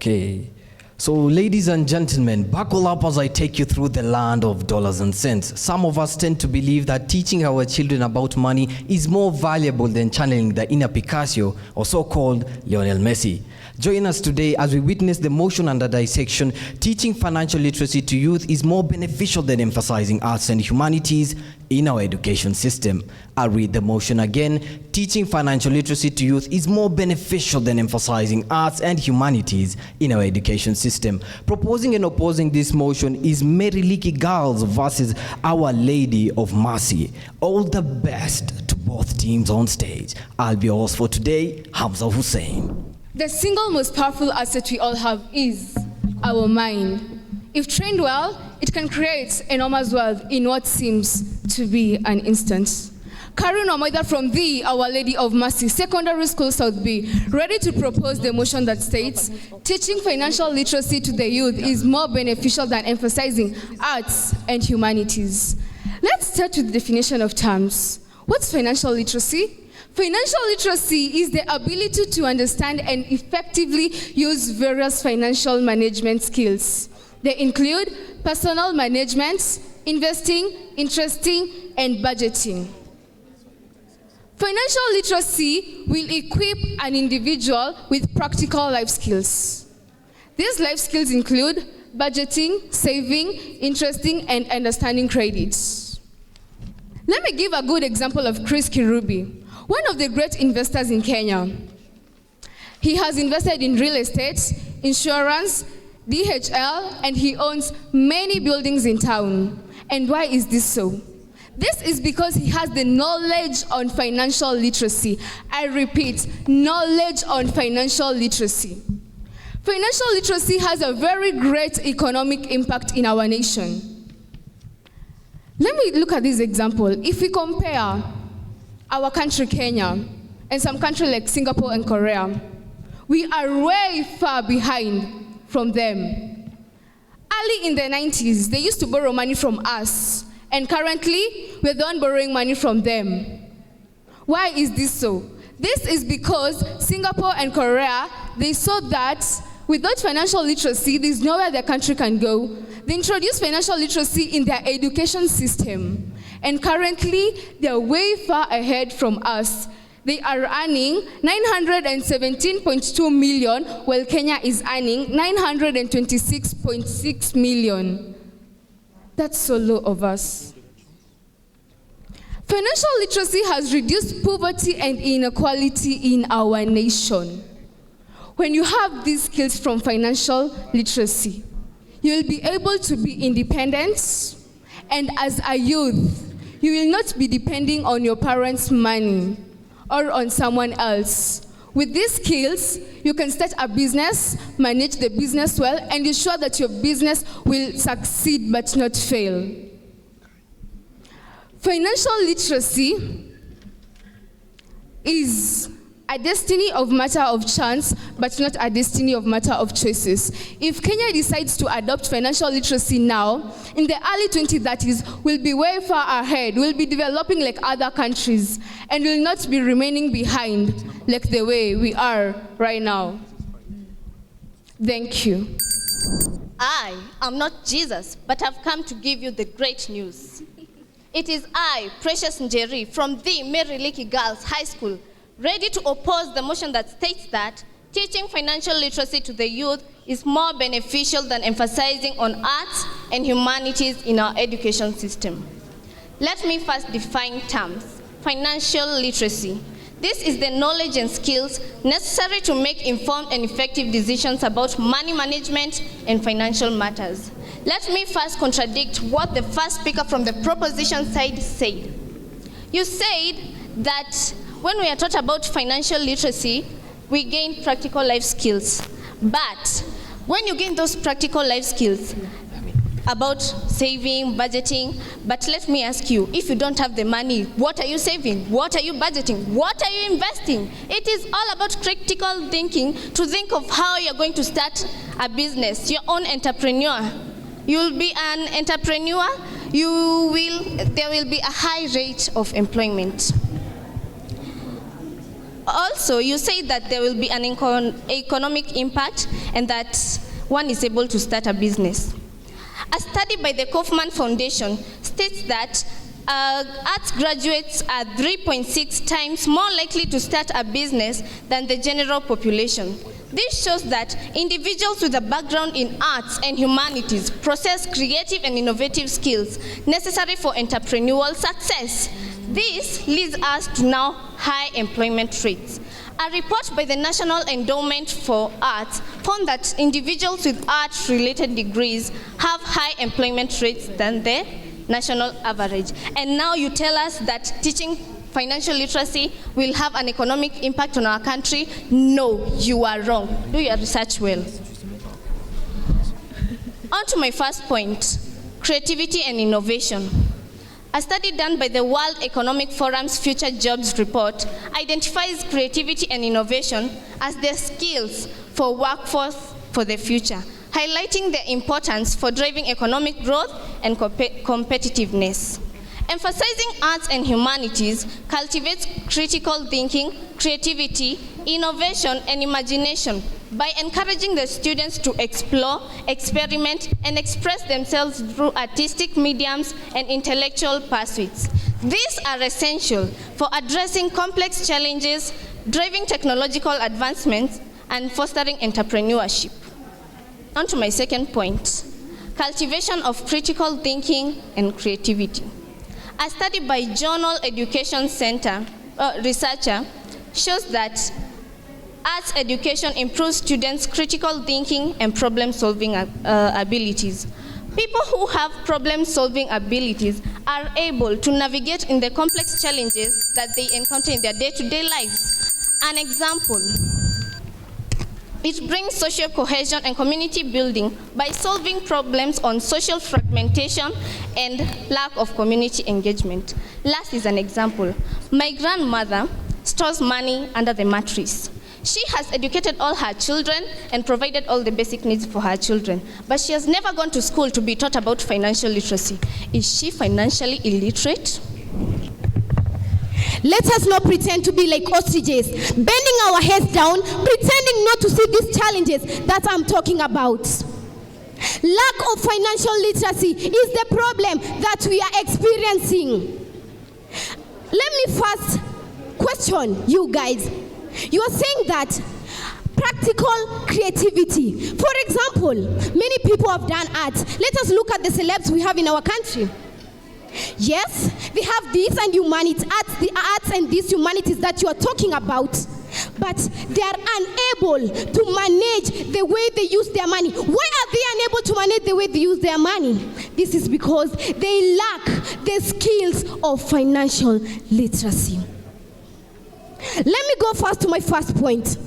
Okay. So, ladies and gentlemen, buckle up as I take you through the land of dollars and cents. Some of us tend to believe that teaching our children about money is more valuable than channeling the inner Picasso, or so-called Lionel Messi. Join us today as we witness the motion under dissection. Teaching financial literacy to youth is more beneficial than emphasizing arts and humanities in our education system. I'll read the motion again. Teaching financial literacy to youth is more beneficial than emphasizing arts and humanities in our education system. Proposing and opposing this motion is Mary Leaky Girls versus Our Lady of Mercy. All the best to both teams on stage. I'll be your host for today, Hamza Hussein. The single most powerful asset we all have is our mind. If trained well, it can create enormous wealth in what seems to be an instant. Karen Omoida from the Our Lady of Mercy Secondary School South B, ready to propose the motion that states, teaching financial literacy to the youth is more beneficial than emphasizing arts and humanities. Let's start with the definition of terms. What's financial literacy? Financial literacy is the ability to understand and effectively use various financial management skills. They include personal management, investing, interesting, and budgeting. Financial literacy will equip an individual with practical life skills. These life skills include budgeting, saving, interesting, and understanding credits. Let me give a good example of Chris Kirubi, one of the great investors in Kenya. He has invested in real estate, insurance, DHL, and he owns many buildings in town. And why is this so? This is because he has the knowledge on financial literacy. I repeat, knowledge on financial literacy. Financial literacy has a very great economic impact in our nation. Let me look at this example. If we compare our country, Kenya, and some countries like Singapore and Korea, we are way far behind from them. Early in the 90s, they used to borrow money from us, and currently, we're the one borrowing money from them. Why is this so? This is because Singapore and Korea, they saw that without financial literacy, there's nowhere their country can go. They introduced financial literacy in their education system. And currently, they're way far ahead from us. They are earning 917.2 million, while Kenya is earning 926.6 million. That's so low of us. Financial literacy has reduced poverty and inequality in our nation. When you have these skills from financial literacy, you will be able to be independent, and as a youth, you will not be depending on your parents' money or on someone else. With these skills, you can start a business, manage the business well, and ensure that your business will succeed but not fail. Financial literacy is a destiny of matter of chance, but not a destiny of matter of choices. If Kenya decides to adopt financial literacy now, in the early 2030s, we'll be way far ahead. We'll be developing like other countries, and will not be remaining behind like the way we are right now. Thank you. I am not Jesus, but I've come to give you the great news. It is I, Precious Njeri, from the Mary Leaky Girls High School, ready to oppose the motion that states that teaching financial literacy to the youth is more beneficial than emphasizing on arts and humanities in our education system. Let me first define terms. Financial literacy. This is the knowledge and skills necessary to make informed and effective decisions about money management and financial matters. Let me first contradict what the first speaker from the proposition side said. You said that when we are taught about financial literacy, we gain practical life skills. But when you gain those practical life skills about saving, budgeting, but let me ask you, if you don't have the money, what are you saving? What are you budgeting? What are you investing? It is all about critical thinking to think of how you're going to start a business, your own entrepreneur. You'll be an entrepreneur, there will be a high rate of employment. Also, you say that there will be an economic impact and that one is able to start a business. A study by the Kaufman Foundation states that arts graduates are 3.6 times more likely to start a business than the general population. This shows that individuals with a background in arts and humanities possess creative and innovative skills necessary for entrepreneurial success. This leads us to now high employment rates. A report by the National Endowment for Arts found that individuals with art-related degrees have high employment rates than the national average. And now you tell us that teaching financial literacy will have an economic impact on our country? No, you are wrong. Do your research well. On to my first point, creativity and innovation. A study done by the World Economic Forum's Future Jobs Report identifies creativity and innovation as the skills for workforce for the future, highlighting their importance for driving economic growth and competitiveness. Emphasizing arts and humanities cultivates critical thinking, creativity, innovation, and imagination by encouraging the students to explore, experiment, and express themselves through artistic mediums and intellectual pursuits. These are essential for addressing complex challenges, driving technological advancements, and fostering entrepreneurship. On to my second point, cultivation of critical thinking and creativity. A study by Journal Education Center researcher shows that arts education improves students' critical thinking and problem-solving abilities. People who have problem-solving abilities are able to navigate in the complex challenges that they encounter in their day-to-day lives. An example, it brings social cohesion and community building by solving problems on social fragmentation and lack of community engagement. Last is an example. My grandmother stores money under the mattress. She has educated all her children and provided all the basic needs for her children, but she has never gone to school to be taught about financial literacy. Is she financially illiterate? Let us not pretend to be like ostriches, bending our heads down, pretending not to see these challenges that I'm talking about. Lack of financial literacy is the problem that we are experiencing. Let me first question you guys. You are saying that practical creativity. For example, many people have done art. Let us look at the celebs we have in our country. Yes, they have this and humanity, the arts and these humanities that you are talking about, but they are unable to manage the way they use their money. Why are they unable to manage the way they use their money? This is because they lack the skills of financial literacy. Let me go first to my first point.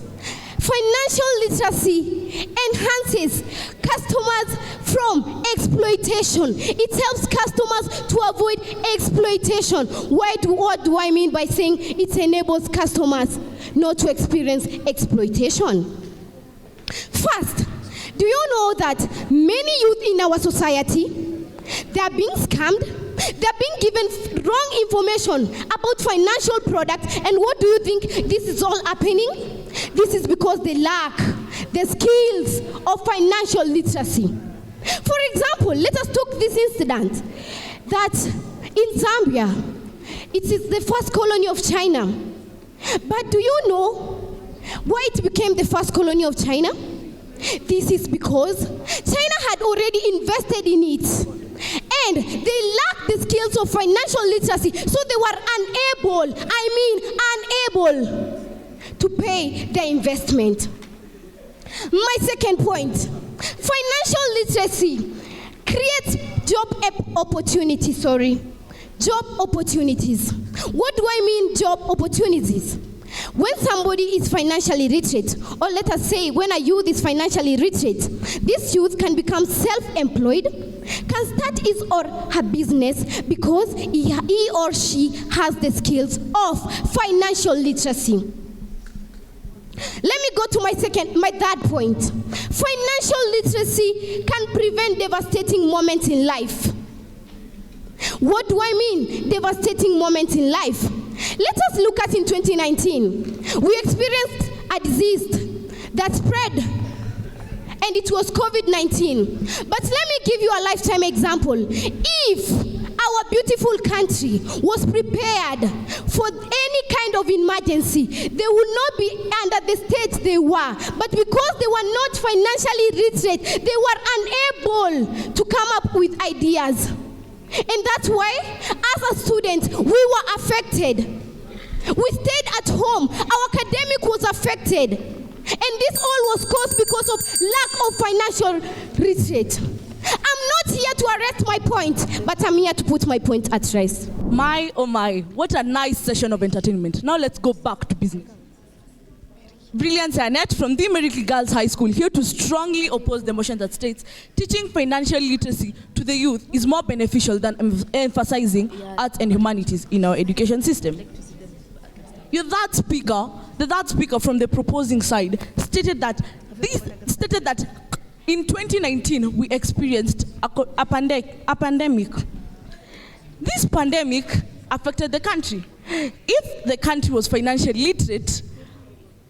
Financial literacy enhances customers from exploitation. It helps customers to avoid exploitation. What do I mean by saying it enables customers not to experience exploitation? First, do you know that many youth in our society, they are being scammed? They are being given wrong information about financial products, and what do you think this is all happening? This is because they lack the skills of financial literacy. For example, let us take this incident that in Zambia, it is the first colony of China. But do you know why it became the first colony of China? This is because China had already invested in it. And they lacked the skills of financial literacy, so they were unable to pay the investment. My second point, financial literacy creates job opportunities. Job opportunities. What do I mean job opportunities? When somebody is financially literate, or let us say when a youth is financially literate, this youth can become self-employed, can start his or her business because he or she has the skills of financial literacy. Let me go to my third point. Financial literacy can prevent devastating moments in life. What do I mean, devastating moments in life? Let us look at in 2019. we experienced a disease that spread, and it was COVID-19. But let me give you a lifetime example. If our beautiful country was prepared for any kind of emergency, they would not be under the state they were. But because they were not financially literate, they were unable to come up with ideas. And that's why, as a student, we were affected. We stayed at home. Our academic was affected. And this all was caused because of lack of financial retreat. I'm not here to arrest my point, but I'm here to put my point at rest. My, oh my, what a nice session of entertainment. Now let's go back to business. Brilliant Annette from the Leaky Girls High School, here to strongly oppose the motion that states teaching financial literacy to the youth is more beneficial than emphasizing arts and humanities in our education system. The that speaker from the proposing side stated that in 2019 we experienced a pandemic. This pandemic affected the country. If the country was financially literate,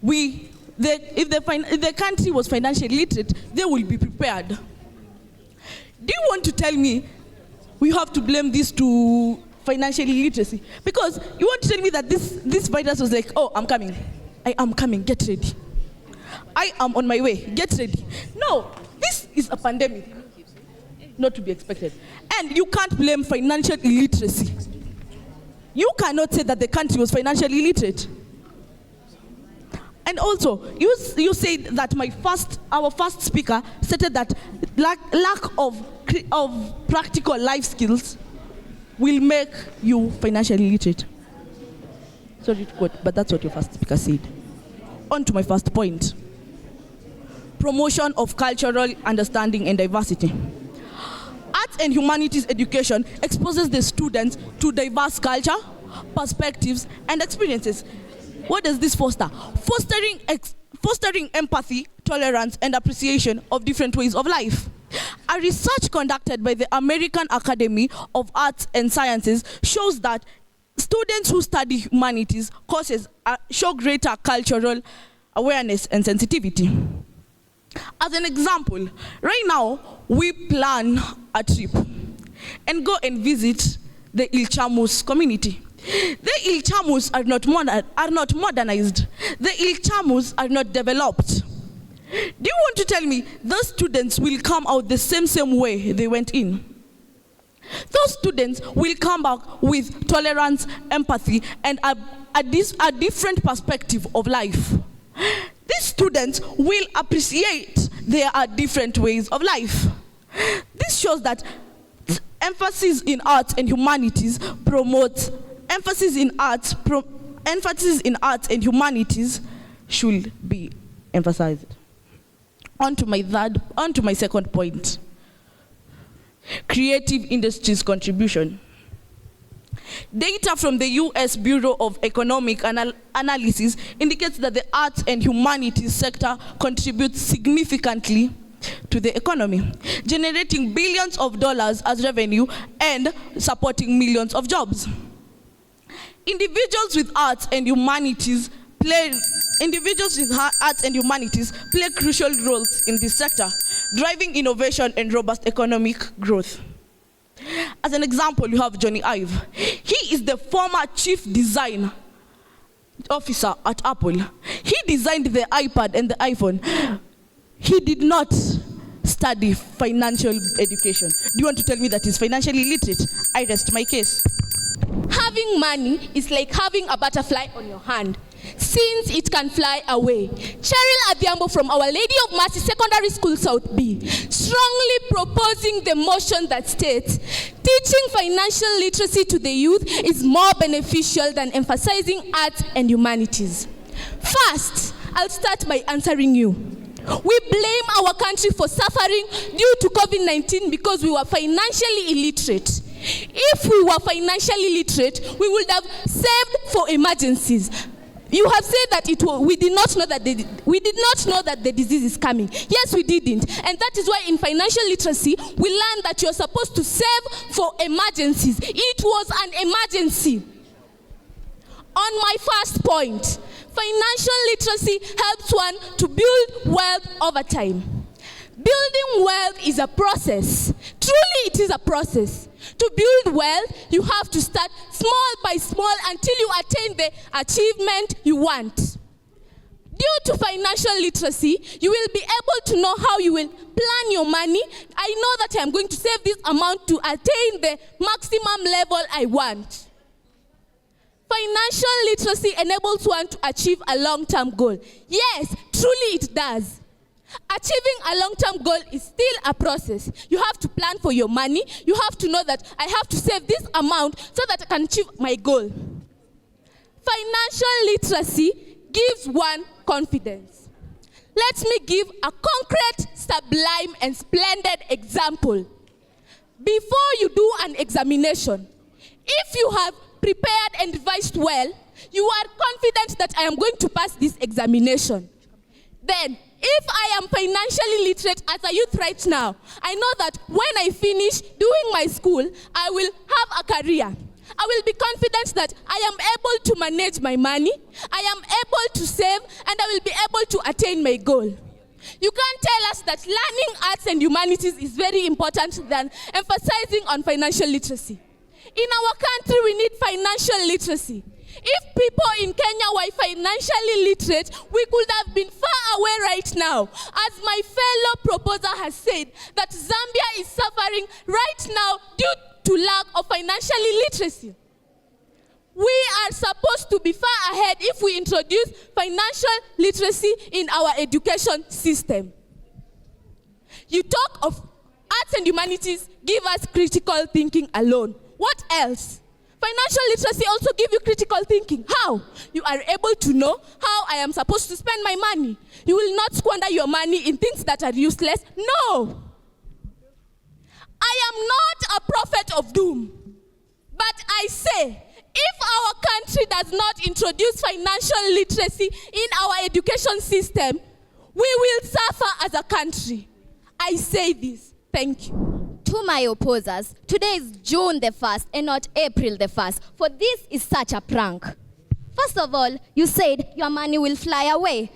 if the country was financially literate, they will be prepared. Do you want to tell me we have to blame this to financially literacy? Because you want to tell me that this virus was like, oh, I'm coming. I am coming, get ready. I am on my way, get ready. No, this is a pandemic, not to be expected. And you can't blame financial illiteracy. You cannot say that the country was financially illiterate. And also, you said that our first speaker stated that lack of practical life skills will make you financially literate. Sorry to quote, but that's what your first speaker said. On to my first point. Promotion of cultural understanding and diversity. Arts and humanities education exposes the students to diverse culture, perspectives, and experiences. What does this foster? Fostering empathy, tolerance, and appreciation of different ways of life. A research conducted by the American Academy of Arts and Sciences shows that students who study humanities courses show greater cultural awareness and sensitivity. As an example, right now we plan a trip and go and visit the Ilchamus community. The Ilchamus are not modernized. The Ilchamus are not developed. Do you want to tell me those students will come out the same way they went in? Those students will come back with tolerance, empathy, and a different perspective of life. These students will appreciate there are different ways of life. This shows that emphasis in arts and humanities promotes emphasis in arts and humanities should be emphasized. On to my second point. Creative industries contribution. Data from the U.S. Bureau of Economic Analysis indicates that the arts and humanities sector contributes significantly to the economy, generating billions of dollars as revenue and supporting millions of jobs. Individuals with arts and humanities play crucial roles in this sector, driving innovation and robust economic growth. As an example, you have Johnny Ive. He is the former chief design officer at Apple. He designed the iPad and the iPhone. He did not study financial education. Do you want to tell me that he's financially literate? I rest my case. Having money is like having a butterfly on your hand, since it can fly away. Cheryl Adhiambo from Our Lady of Mercy Secondary School South B, strongly proposing the motion that states teaching financial literacy to the youth is more beneficial than emphasizing arts and humanities. First, I'll start by answering you. We blame our country for suffering due to COVID-19 because we were financially illiterate. If we were financially literate, we would have saved for emergencies. You have said that we did not know that the disease is coming. Yes, we didn't. And that is why in financial literacy, we learned that you're supposed to save for emergencies. It was an emergency. On my first point, financial literacy helps one to build wealth over time. Building wealth is a process. Truly, it is a process. To build wealth, you have to start small by small until you attain the achievement you want. Due to financial literacy, you will be able to know how you will plan your money. I know that I am going to save this amount to attain the maximum level I want. Financial literacy enables one to achieve a long-term goal. Yes, truly it does. Achieving a long-term goal is still a process. You have to plan for your money. You have to know that I have to save this amount so that I can achieve my goal. Financial literacy gives one confidence. Let me give a concrete, sublime, and splendid example. Before you do an examination, if you have prepared and revised well, you are confident that I am going to pass this examination. Then, if I am financially literate as a youth right now, I know that when I finish doing my school, I will have a career. I will be confident that I am able to manage my money, I am able to save, and I will be able to attain my goal. You can't tell us that learning arts and humanities is very important than emphasizing on financial literacy. In our country, we need financial literacy. If people in Kenya were financially literate, we could have been far away right now. As my fellow proposer has said, that Zambia is suffering right now due to lack of financial literacy. We are supposed to be far ahead if we introduce financial literacy in our education system. You talk of arts and humanities, give us critical thinking alone. What else? Financial literacy also gives you critical thinking. How? You are able to know how I am supposed to spend my money. You will not squander your money in things that are useless. No. I am not a prophet of doom. But I say, if our country does not introduce financial literacy in our education system, we will suffer as a country. I say this. Thank you. To my opposers, today is June the 1st and not April the 1st, for this is such a prank. First of all, you said your money will fly away.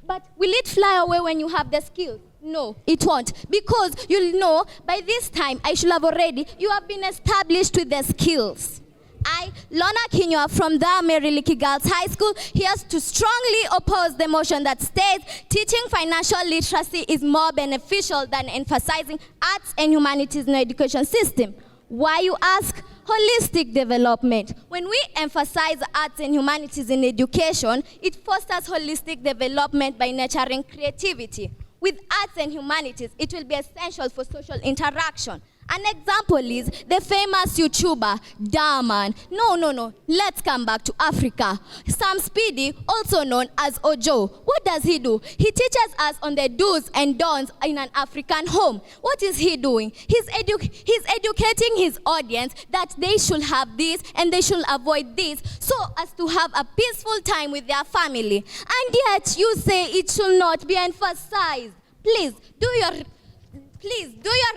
But will it fly away when you have the skills? No, it won't. Because you'll know by this time, you have been established with the skills. I, Lona Kinywa from the Leaky Girls High School, here to strongly oppose the motion that states teaching financial literacy is more beneficial than emphasizing arts and humanities in the education system. Why, you ask? Holistic development. When we emphasize arts and humanities in education, it fosters holistic development by nurturing creativity. With arts and humanities, it will be essential for social interaction. An example is the famous YouTuber, Daman. No. Let's come back to Africa. Sam Speedy, also known as Ojo. What does he do? He teaches us on the do's and don'ts in an African home. What is he doing? He's educating his audience that they should have this and they should avoid this so as to have a peaceful time with their family. And yet you say it should not be emphasized. Please do your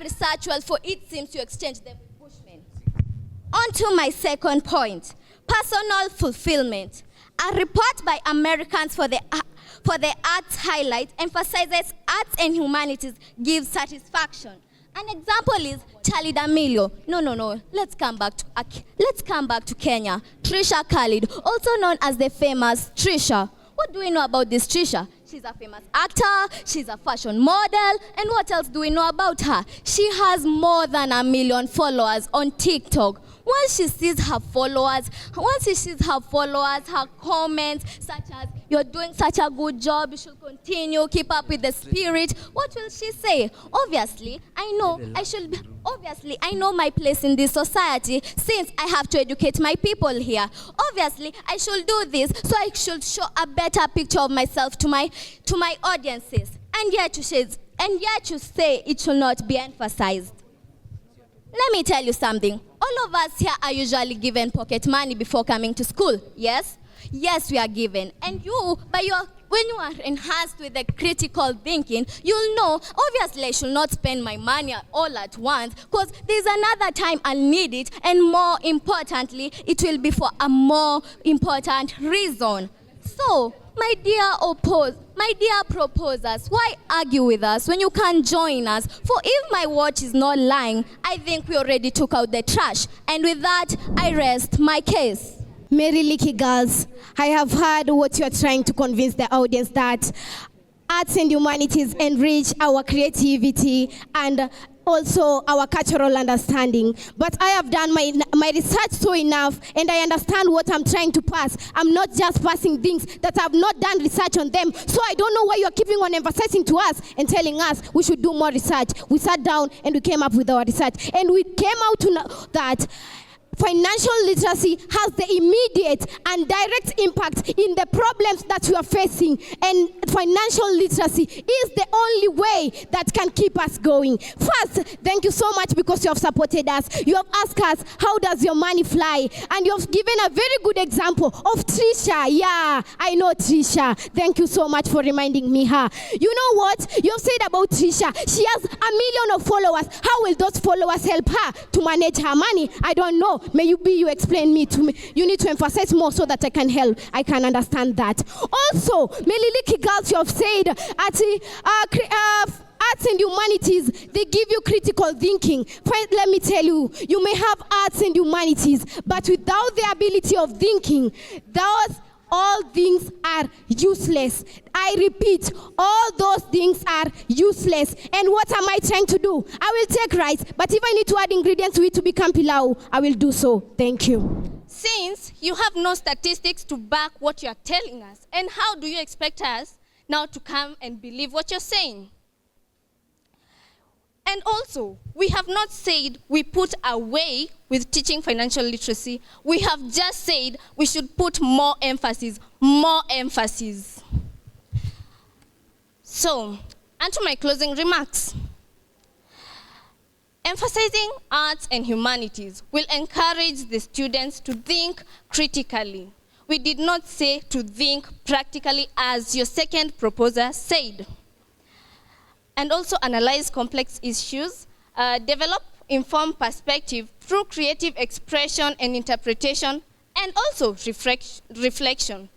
research well, for it seems to exchange them with Bushmen. On to my second point, personal fulfillment. A report by Americans for the Arts Highlight emphasizes arts and humanities give satisfaction. An example is Charlie D'Amelio. No. Let's come back to Kenya. Trisha Khalid, also known as the famous Trisha. What do we know about this Trisha? She's a famous actor, she's a fashion model, and what else do we know about her? She has more than 1 million followers on TikTok. Once she sees her followers, her comments, such as, "You're doing such a good job, you should continue, keep up with the spirit," what will she say? Obviously, I know my place in this society since I have to educate my people here. Obviously, I should do this, so I should show a better picture of myself to my audiences. And yet you say it should not be emphasized. Let me tell you something. All of us here are usually given pocket money before coming to school. Yes? Yes, we are given. And when you are enhanced with the critical thinking, you'll know, obviously I should not spend my money all at once, because there's another time I'll need it, and more importantly, it will be for a more important reason. So, my dear proposers, why argue with us when you can join us? For if my watch is not lying, I think we already took out the trash. And with that, I rest my case. Mary Leaky girls, I have heard what you are trying to convince the audience, that arts and humanities enrich our creativity and also our cultural understanding. But I have done my research so enough, and I understand what I'm trying to pass. I'm not just passing things that I've not done research on them. So I don't know why you're keeping on emphasizing to us and telling us we should do more research. We sat down and we came up with our research. And we came out to know that financial literacy has the immediate and direct impact in the problems that we are facing. And financial literacy is the only way that can keep us going. First, thank you so much because you have supported us. You have asked us, how does your money fly? And you have given a very good example of Trisha. Yeah, I know Trisha. Thank you so much for reminding me her. You know what? You have said about Trisha, she has 1 million of followers. How will those followers help her to manage her money? I don't know. May you explain me to me. You need to emphasize more so that I can help. I can understand that. Also, Meliliki girls, you have said arts and humanities, they give you critical thinking. Let me tell you, you may have arts and humanities, but without the ability of thinking, all things are useless. I repeat, all those things are useless. And what am I trying to do? I will take rice, but if I need to add ingredients to it to become pilau, I will do so. Thank you. Since you have no statistics to back what you are telling us, and how do you expect us now to come and believe what you're saying? And also, we have not said we put away with teaching financial literacy. We have just said we should put more emphasis, more emphasis. So, onto my closing remarks. Emphasizing arts and humanities will encourage the students to think critically. We did not say to think practically, as your second proposer said. And also analyze complex issues, develop informed perspective through creative expression and interpretation, and also reflection.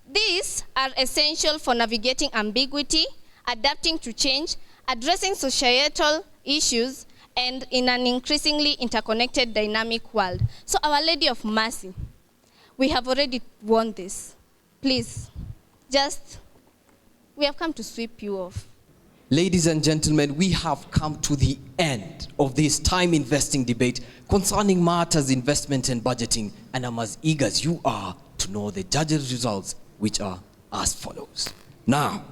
These are essential for navigating ambiguity, adapting to change, addressing societal issues, and in an increasingly interconnected dynamic world. So Our Lady of Mercy, we have already won this. Please, we have come to sweep you off. Ladies and gentlemen, we have come to the end of this time investing debate concerning matters investment and budgeting, and I'm as eager as you are to know the judges' results, which are as follows. Now,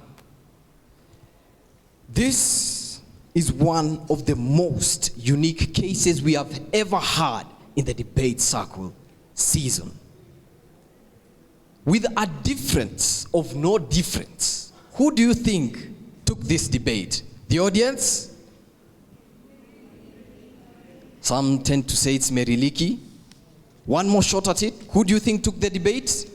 this is one of the most unique cases we have ever had in the debate circle season. With a difference of no difference, who do you think took this debate? The audience? Some tend to say it's Mary Leaky. One more shot at it. Who do you think took the debate?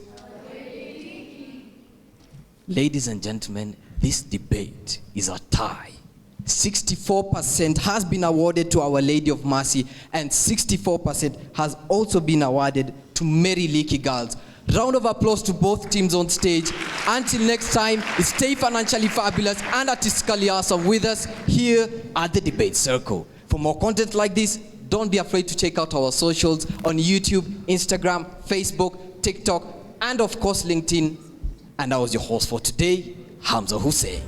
Ladies and gentlemen, this debate is a tie. 64% has been awarded to Our Lady of Mercy, and 64% has also been awarded to Mary Leaky girls. Round of applause to both teams on stage. Until next time, stay financially fabulous and artistically awesome with us here at the Debate Circle. For more content like this, don't be afraid to check out our socials on YouTube, Instagram, Facebook, TikTok, and of course LinkedIn. And I was your host for today, Hamza Hussein.